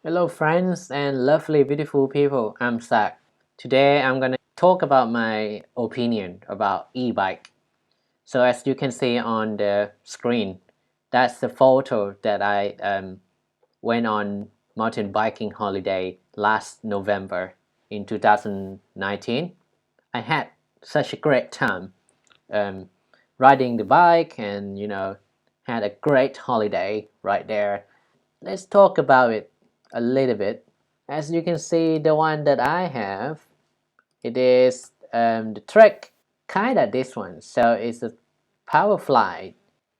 Hello friends and lovely beautiful people, I'm Zach. Today I'm gonna talk about my opinion about e-bike. So as you can see on the screen, that's the photo that I went on mountain biking holiday last November in 2019. I had such a great time um, riding the bike and had a great holiday right there. Let's talk about it a little bit. As you can see, the one that I have, it is the Trek, kinda this one. So it's a Powerfly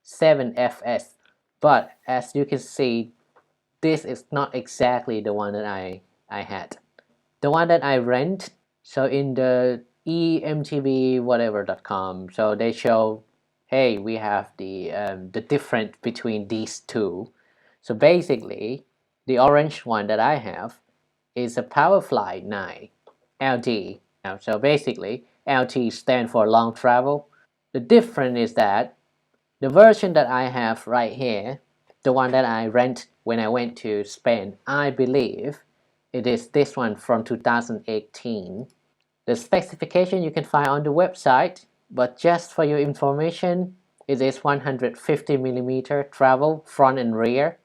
7FS. But as you can see, this is not exactly the one that I had. The one that I rent, so in the emtb whatever.com, so they show, hey, we have the difference between these two. So basically, the orange one that I have is a Powerfly 9 LT. So basically, LT stands for long travel. The difference is that the version that I have right here, the one that I rent when I went to Spain, I believe it is this one from 2018. The specification you can find on the website, but just for your information, it is 150mm travel front and rear,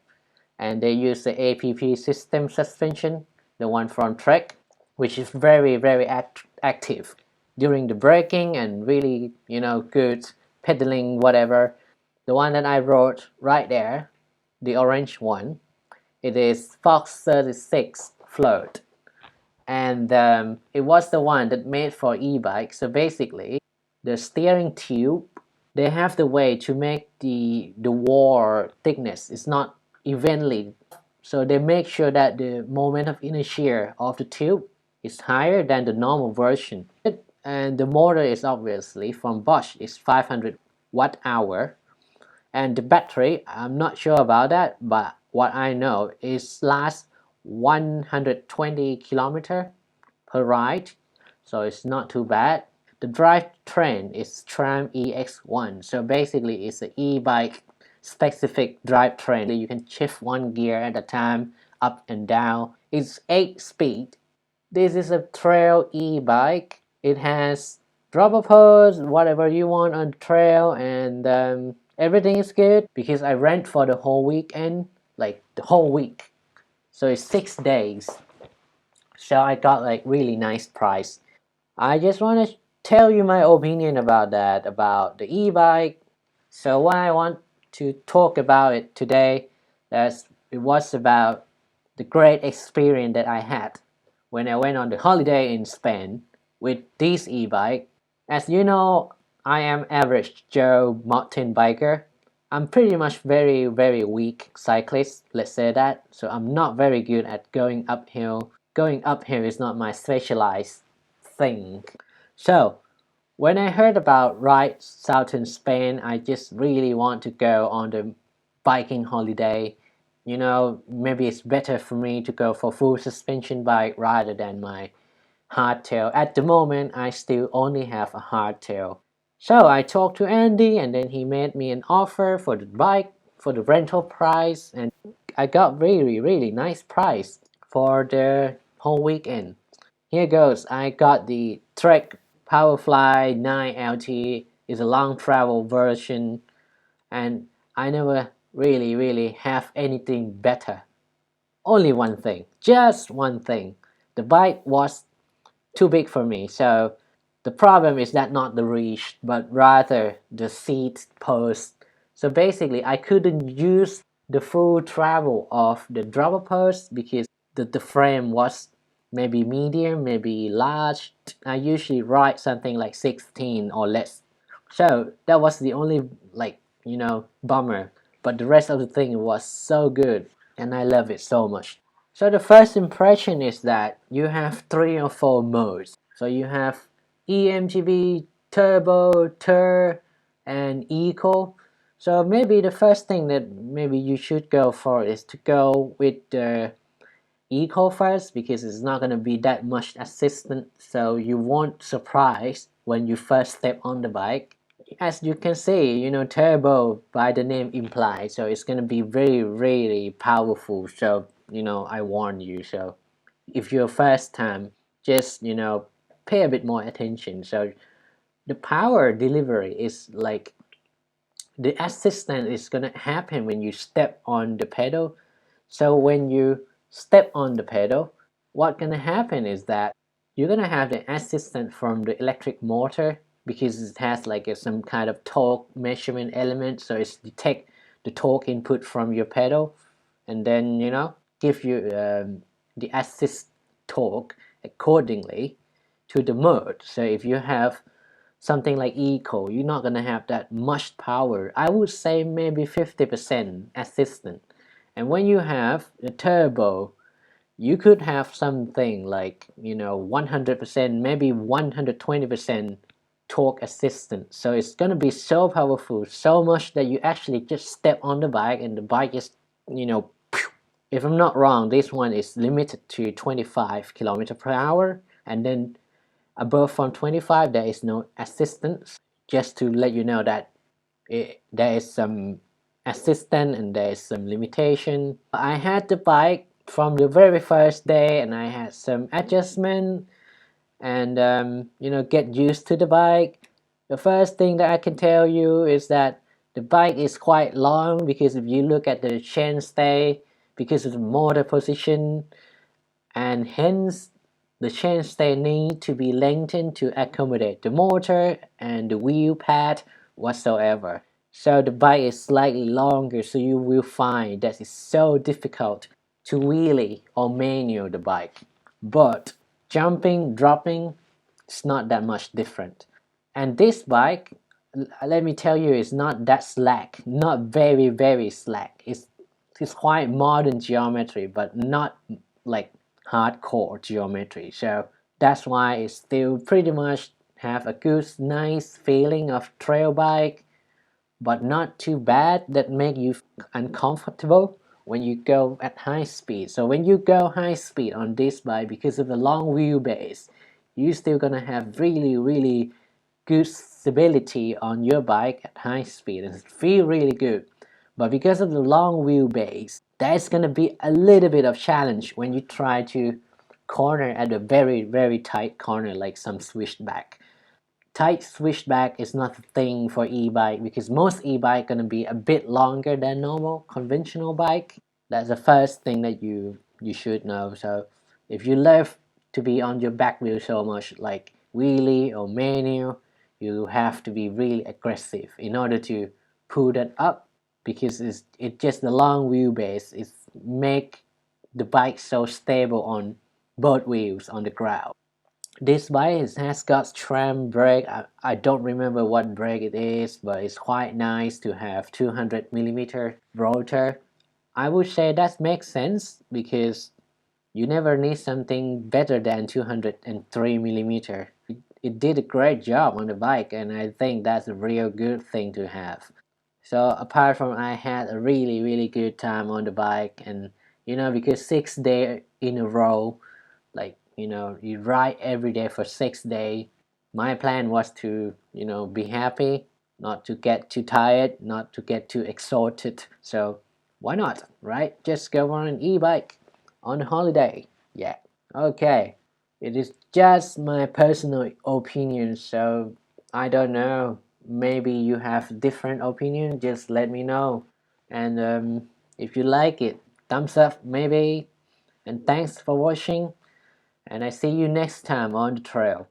and they use the APP system suspension, the one from Trek, which is very active during the braking and really good pedaling whatever. The one that I wrote right there, the orange one, it is Fox 36 Float, and it was the one that made for e-bike. So basically, the steering tube, they have the way to make the wall thickness is not evenly, so they make sure that the moment of inertia of the tube is higher than the normal version. And the motor is obviously from Bosch is 500 watt hour, and the battery, I'm not sure about that, but what I know is lasts 120 kilometer per ride, so it's not too bad. The drivetrain is Tram EX1, so basically it's an e-bike specific drivetrain. You can shift one gear at a time, up and down. It's 8 speed. This is a trail e-bike. It has drop posts, whatever you want on the trail, and everything is good because I rent for the whole weekend, like the whole week. So it's 6 days. So I got like really nice price. I just want to tell you my opinion about that, about the e-bike. So what I want to talk about it today, it was about the great experience that I had when I went on the holiday in Spain with this e-bike. As you know, I am average Joe mountain biker. I'm pretty much very weak cyclist, let's say that. So I'm not very good at going uphill. Going uphill is not my specialized thing. So when I heard about ride southern Spain, I just really want to go on the biking holiday. Maybe it's better for me to go for full suspension bike rather than my hardtail. At the moment, I still only have a hardtail. So I talked to Andy, and then he made me an offer for the bike, for the rental price, and I got really nice price for the whole weekend. Here goes. I got the Trek Powerfly 9 LT. Is a long travel version, and I never really have anything better. Only one thing, just one thing. The bike was too big for me, so the problem is that not the reach, but rather the seat post. So basically, I couldn't use the full travel of the dropper post because the frame was maybe medium, maybe large. I usually ride something like 16 or less. So that was the only bummer. But the rest of the thing was so good and I love it so much. So the first impression is that you have 3 or 4 modes. So you have EMTB, Turbo, Tur, and Eco. So maybe the first thing that maybe you should go for is to go with the Eco first because it's not going to be that much assistance, so you won't surprise when you first step on the bike. As you can see, turbo by the name implies, so it's going to be very really powerful. So I warn you. So if you're first time, just pay a bit more attention. So the power delivery is like the assistance is gonna happen when you step on the pedal. So when you step on the pedal, what's gonna happen is that you're gonna have the assistance from the electric motor because it has like some kind of torque measurement element. So it's detect the torque input from your pedal, and then give you the assist torque accordingly to the mode. So if you have something like eco, you're not gonna have that much power. I would say maybe 50% assistant. And when you have the turbo, you could have something like 100%, maybe 120% torque assistance. So it's gonna be so powerful, so much that you actually just step on the bike and the bike is, if I'm not wrong, this one is limited to 25 kilometer per hour, and then above from 25 there is no assistance. Just to let you know that there is some assistance and there is some limitation. I had the bike from the very first day and I had some adjustment and get used to the bike. The first thing that I can tell you is that the bike is quite long, because if you look at the chainstay, because of the motor position, and hence the chainstay need to be lengthened to accommodate the motor and the wheel pad whatsoever. So the bike is slightly longer, so you will find that it's so difficult to wheelie or manual the bike. But jumping, dropping, it's not that much different. And this bike, let me tell you, is not that slack, not very slack. It's quite modern geometry, but not like hardcore geometry. So that's why it still pretty much have a good, nice feeling of trail bike, but not too bad that make you uncomfortable when you go at high speed. So when you go high speed on this bike, because of the long wheelbase, you still gonna have really good stability on your bike at high speed and feel really good. But because of the long wheelbase, there's gonna be a little bit of challenge when you try to corner at a very tight corner, like some switchback. Tight switchback is not a thing for e-bike, because most e-bike gonna be a bit longer than normal conventional bike. That's the first thing that you should know. So if you love to be on your back wheel so much, like wheelie or manual, you have to be really aggressive in order to pull that up, because it's just the long wheelbase is make the bike so stable on both wheels on the ground. This bike has got SRAM brake. I don't remember what brake it is, but it's quite nice to have 200mm rotor. I would say that makes sense, because you never need something better than 203mm. It did a great job on the bike, and I think that's a real good thing to have. So apart from, I had a really good time on the bike, and because 6 days in a row, like you ride every day for 6 days. My plan was to be happy, not to get too tired, not to get too exhausted. So why not, right? Just go on an e-bike on holiday. Yeah. Okay, it is just my personal opinion, so I don't know, maybe you have different opinion, just let me know. And if you like it, thumbs up maybe. And thanks for watching, and I see you next time on the trail.